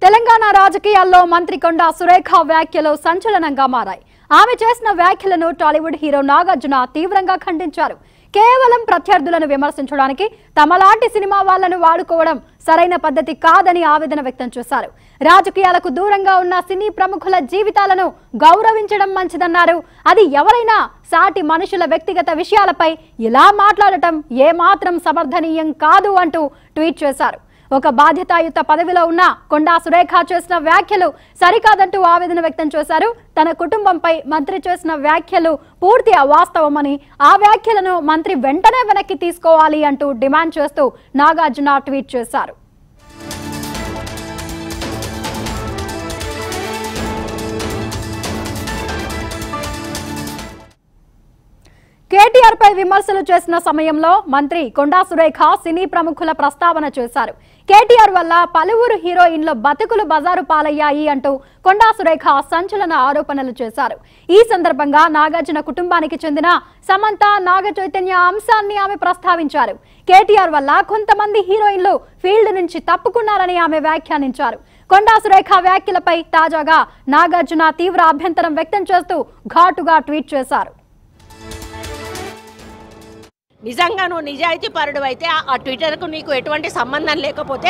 తెలంగాణ రాజకీయాల్లో మంత్రి కొండా సురేఖ వ్యాఖ్యలు సంచలనంగా మారాయి. ఆమె చేసిన వ్యాఖ్యలను టాలీవుడ్ హీరో నాగార్జున తీవ్రంగా ఖండించారు. కేవలం ప్రత్యర్థులను విమర్శించడానికి తమలాంటి సినిమా వాళ్లను వాడుకోవడం సరైన పద్ధతి కాదని ఆవేదన వ్యక్తం చేశారు. రాజకీయాలకు దూరంగా ఉన్న సినీ ప్రముఖుల జీవితాలను గౌరవించడం మంచిదన్నారు. అది ఎవరైనా సాటి మనుషుల వ్యక్తిగత విషయాలపై ఇలా మాట్లాడటం ఏమాత్రం సమర్థనీయం కాదు అంటూ ట్వీట్ చేశారు. ఒక బాధ్యతాయుత పదవిలో ఉన్న కొండా సురేఖ చేసిన వ్యాఖ్యలు సరికాదంటూ ఆవేదన వ్యక్తం చేశారు. తన కుటుంబంపై మంత్రి చేసిన వ్యాఖ్యలు పూర్తి అవాస్తవమని, ఆ వ్యాఖ్యలను మంత్రి వెంటనే వెనక్కి తీసుకోవాలి అంటూ డిమాండ్ చేస్తూ నాగార్జున ట్వీట్ చేశారు. కేటీఆర్ పై విమర్శలు చేసిన సమయంలో మంత్రి కొండా సురేఖ సినీ ప్రముఖుల ప్రస్తావన చేశారు. కేటీఆర్ వల్ల పలువురు హీరోయిన్ల బతుకులు బజారు పాలయ్యాయి అంటూ కొండా సురేఖ సంచలన ఆరోపణలు చేశారు. ఈ సందర్భంగా నాగార్జున కుటుంబానికి చెందిన సమంత, నాగ చైతన్య అంశాన్ని ఆమె ప్రస్తావించారు. కేటీఆర్ వల్ల కొంతమంది హీరోయిన్లు ఫీల్డ్ నుంచి తప్పుకున్నారని ఆమె వ్యాఖ్యానించారు. కొండా సురేఖ వ్యాఖ్యలపై తాజాగా నాగార్జున తీవ్ర అభ్యంతరం వ్యక్తం చేస్తూ ఘాటుగా ట్వీట్ చేశారు. నిజంగా నువ్వు నిజాయితీ పరుడు అయితే ఆ ట్విట్టర్కు నీకు ఎటువంటి సంబంధం లేకపోతే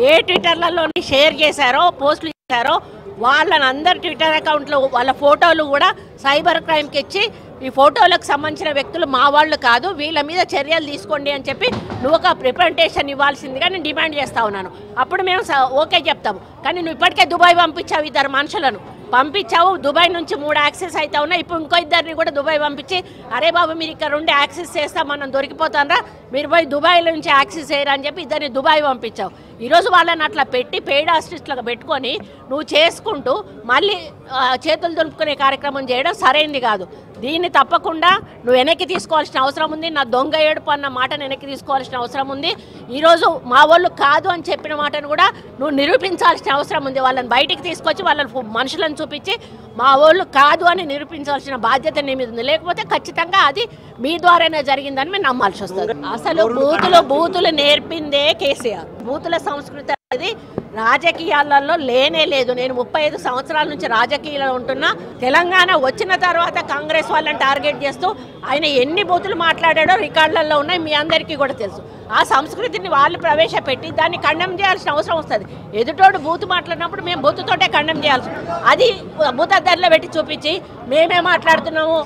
ఏ ట్విట్టర్లలో షేర్ చేశారో పోస్టులు చేశారో వాళ్ళని అందరు ట్విట్టర్ అకౌంట్లో వాళ్ళ ఫోటోలు కూడా సైబర్ క్రైమ్కి ఇచ్చి ఈ ఫోటోలకు సంబంధించిన వ్యక్తులు మా వాళ్ళు కాదు, వీళ్ళ మీద చర్యలు తీసుకోండి అని చెప్పి నువ్వు ఒక రిప్రజెంటేషన్ ఇవ్వాల్సిందిగా నేను డిమాండ్ చేస్తా ఉన్నాను. అప్పుడు మేము ఓకే చెప్తాము. కానీ నువ్వు ఇప్పటికే దుబాయ్ పంపించావు, ఇద్దరు మనుషులను పంపించావు. దుబాయ్ నుంచి 3 యాక్సెస్ అయితే ఉన్నాయి. ఇప్పుడు ఇంకో ఇద్దరిని కూడా దుబాయ్ పంపించి అరే బాబు మీరు ఇక్కడ ఉండి యాక్సెస్ చేస్తాం మనం దొరికిపోతానరా, మీరు పోయి దుబాయ్ నుంచి యాక్సెస్ చేయరా అని చెప్పి ఇద్దరిని దుబాయ్ పంపించావు. ఈరోజు వాళ్ళని అట్లా పెట్టి పెయిడ్ ఆర్టిస్టులకు పెట్టుకొని నువ్వు చేసుకుంటూ మళ్ళీ చేతులు దులుపుకునే కార్యక్రమం చేయడం సరైనది కాదు. దీన్ని తప్పకుండా నువ్వు వెనక్కి తీసుకోవాల్సిన అవసరం ఉంది. నా దొంగ ఏడుపు అన్న మాటను వెనక్కి తీసుకోవాల్సిన అవసరం ఉంది. ఈరోజు మా వాళ్ళు కాదు అని చెప్పిన మాటను కూడా నువ్వు నిరూపించాల్సిన అవసరం ఉంది. వాళ్ళని బయటికి తీసుకొచ్చి వాళ్ళని మనుషులను చూపించి మా వాళ్ళు కాదు అని నిరూపించాల్సిన బాధ్యత నీ మీద ఉంది. లేకపోతే ఖచ్చితంగా అది మీ ద్వారానే జరిగిందని మేము నమ్మాల్సి వస్తుంది. అసలు బూతులు నేర్పిందే కేసీఆర్. బూతుల సంస్కృతి అనేది రాజకీయాలలో లేనే లేదు. నేను 35 సంవత్సరాల నుంచి రాజకీయాల్లో ఉంటున్నా. తెలంగాణ వచ్చిన తర్వాత కాంగ్రెస్ వాళ్ళని టార్గెట్ చేస్తూ ఆయన ఎన్ని బూతులు మాట్లాడాడో రికార్డులలో ఉన్నాయి, మీ అందరికీ కూడా తెలుసు. ఆ సంస్కృతిని వాళ్ళు ప్రవేశపెట్టి దాన్ని ఖండం చేయాల్సిన అవసరం వస్తుంది. ఎదుటోడు బూతు మాట్లాడినప్పుడు మేము బూతుతోటే ఖండం చేయాల్సి, అది బూతద్దరిలో పెట్టి చూపించి మేమే మాట్లాడుతున్నాము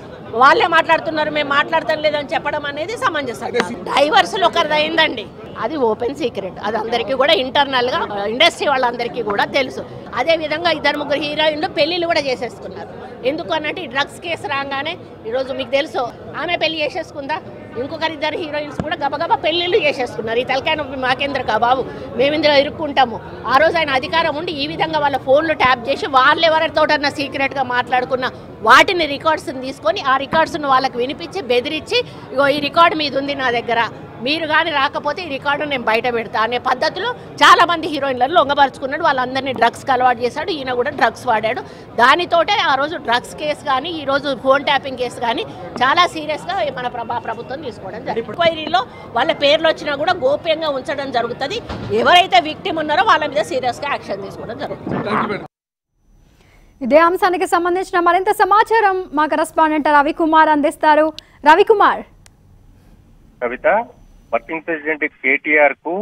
వాళ్ళే మాట్లాడుతున్నారు మేము మాట్లాడతాం లేదని చెప్పడం అనేది సమంజసం. డైవర్సులు ఒకరిది అయిందండి, అది ఓపెన్ సీక్రెట్. అది అందరికీ కూడా ఇంటర్నల్గా ఇండస్ట్రీ వాళ్ళందరికీ కూడా తెలుసు. అదేవిధంగా 2-3 హీరోయిన్లు పెళ్ళిళ్ళు కూడా చేసేసుకున్నారు. ఎందుకు అన్నట్టు ఈ డ్రగ్స్ కేసు రాగానే ఈరోజు మీకు తెలుసు ఆమె పెళ్లి చేసేసుకుందా, ఇంకొకరిద్దరు హీరోయిన్స్ కూడా గబగబా పెళ్ళిళ్ళు చేసేసుకున్నారు. ఈ తలకాయ నొప్పి మాకేంద్ర బాబు, మేము ఇందులో ఇరుక్కుంటాము. ఆ రోజు ఆయన అధికారం ఉండి ఈ విధంగా వాళ్ళ ఫోన్లు ట్యాప్ చేసి వాళ్ళు ఎవరితోటన్నా సీక్రెట్గా మాట్లాడుకున్న వాటిని రికార్డ్స్ని తీసుకొని ఆ రికార్డ్స్ను వాళ్ళకి వినిపించి బెదిరించి ఇగో ఈ రికార్డు మీద ఉంది నా దగ్గర, మీరు కానీ రాకపోతే ఈ రికార్డు నేను బయట పెడతా అనే పద్ధతిలో చాలామంది హీరోయిన్లను లొంగపరుచుకున్నాడు. వాళ్ళందరినీ డ్రగ్స్కి అలవాటు చేశాడు. ఈయన కూడా డ్రగ్స్ వాడాడు. దానితోటే ఆ రోజు డ్రగ్స్ కేసు కానీ ఈరోజు ఫోన్ ట్యాపింగ్ కేసు కానీ చాలా సీరియస్గా మన ప్రభుత్వం తీసుకోవడం జరిగింది. ఎంక్వైరీలో వాళ్ళ పేర్లు వచ్చినా కూడా గోప్యంగా ఉంచడం జరుగుతుంది. ఎవరైతే విక్టిమ్ ఉన్నారో వాళ్ళ మీద సీరియస్గా యాక్షన్ తీసుకోవడం జరుగుతుంది. ఇదే అంశానికి సంబంధించిన మరింత సమాచారం మా కరెస్పాండెంట్ రవికుమార్ అందిస్తారు. రవికుమార్. కవిత, వర్కింగ్ ప్రెసిడెంట్ కేటీఆర్ కు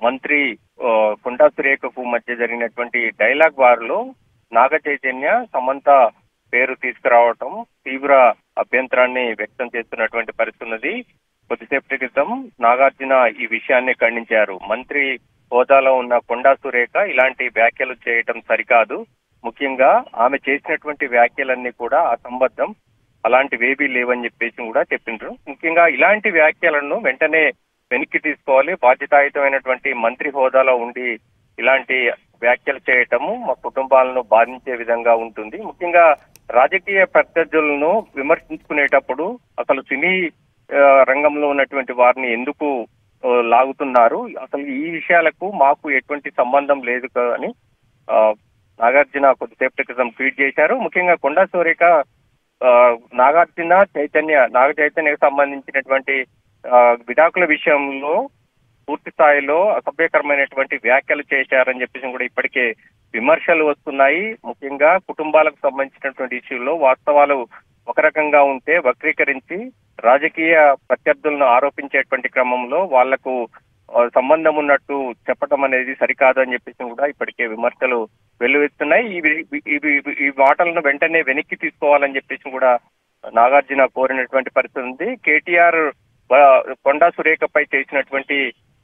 మంత్రి కొండా సురేఖకు మధ్య జరిగినటువంటి డైలాగ్ వార్లో నాగ చైతన్య, సమంత పేరు తీసుకురావటం తీవ్ర అభ్యంతరాన్ని వ్యక్తం చేస్తున్నటువంటి పరిస్థితి ఉన్నది. కొద్దిసేపటి క్రితం నాగార్జున ఈ విషయాన్ని ఖండించారు. మంత్రి హోదాలో ఉన్న కొండా సురేఖ ఇలాంటి వ్యాఖ్యలు చేయటం సరికాదు, ముఖ్యంగా ఆమె చేసినటువంటి వ్యాఖ్యలన్నీ కూడా అసంబద్ధం, అలాంటివేవీ లేవని చెప్పేసి కూడా చెప్పిండ్రు. ముఖ్యంగా ఇలాంటి వ్యాఖ్యలను వెంటనే వెనక్కి తీసుకోవాలి. బాధ్యతాయుతమైనటువంటి మంత్రి హోదాలో ఉండి ఇలాంటి వ్యాఖ్యలు చేయటము మా కుటుంబాలను బాధించే విధంగా ఉంటుంది. ముఖ్యంగా రాజకీయ ప్రత్యర్థులను విమర్శించుకునేటప్పుడు అసలు సినీ రంగంలో ఉన్నటువంటి వారిని ఎందుకు లాగుతున్నారు, అసలు ఈ విషయాలకు మాకు ఎటువంటి సంబంధం లేదు అని నాగార్జున కొద్దిసేపటి క్రితం ట్వీట్ చేశారు. ముఖ్యంగా కొండా సురేఖ నాగ చైతన్యకు సంబంధించినటువంటి విడాకుల విషయంలో పూర్తి స్థాయిలో అసభ్యకరమైనటువంటి వ్యాఖ్యలు చేశారని చెప్పేసి కూడా ఇప్పటికే విమర్శలు వస్తున్నాయి. ముఖ్యంగా కుటుంబాలకు సంబంధించినటువంటి ఇష్యూలో వాస్తవాలు ఒక రకంగా ఉంటే వక్రీకరించి రాజకీయ ప్రత్యర్థులను ఆరోపించేటువంటి క్రమంలో వాళ్లకు సంబంధం ఉన్నట్టు చెప్పడం అనేది సరికాదు అని చెప్పేసి కూడా ఇప్పటికే విమర్శలు వెల్లువెత్తున్నాయి. ఈ మాటలను వెంటనే వెనక్కి తీసుకోవాలని చెప్పేసి కూడా నాగార్జున కోరినటువంటి పరిస్థితి ఉంది. కేటీఆర్ కొండా సురేఖపై చేసినటువంటి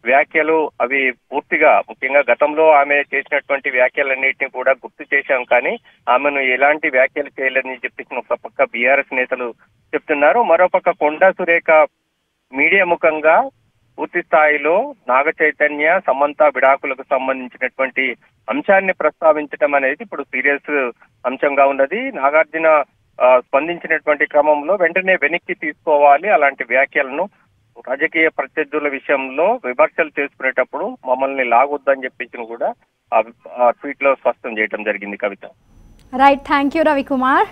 వ్యాఖ్యలు అవి పూర్తిగా ముఖ్యంగా గతంలో ఆమె చేసినటువంటి వ్యాఖ్యలన్నింటినీ కూడా గుర్తు చేశాం, కానీ ఆమెను ఎలాంటి వ్యాఖ్యలు చేయలేదని చెప్పేసి ఒక పక్క బీఆర్ఎస్ నేతలు చెప్తున్నారు. మరోపక్క కొండా సురేఖ మీడియా ముఖంగా పూర్తి స్థాయిలో నాగ చైతన్య సమంత విడాకులకు సంబంధించినటువంటి అంశాన్ని ప్రస్తావించడం అనేది ఇప్పుడు సీరియస్ అంశంగా ఉన్నది. నాగార్జున స్పందించినటువంటి క్రమంలో వెంటనే వెనక్కి తీసుకోవాలి, అలాంటి వ్యాఖ్యలను రాజకీయ ప్రత్యర్థుల విషయంలో విమర్శలు చేసుకునేటప్పుడు మమ్మల్ని లాగొద్దని చెప్పేసి కూడా ఆ ట్వీట్ లో స్పష్టం చేయడం జరిగింది. Kavitha. Right, thank you Ravikumar.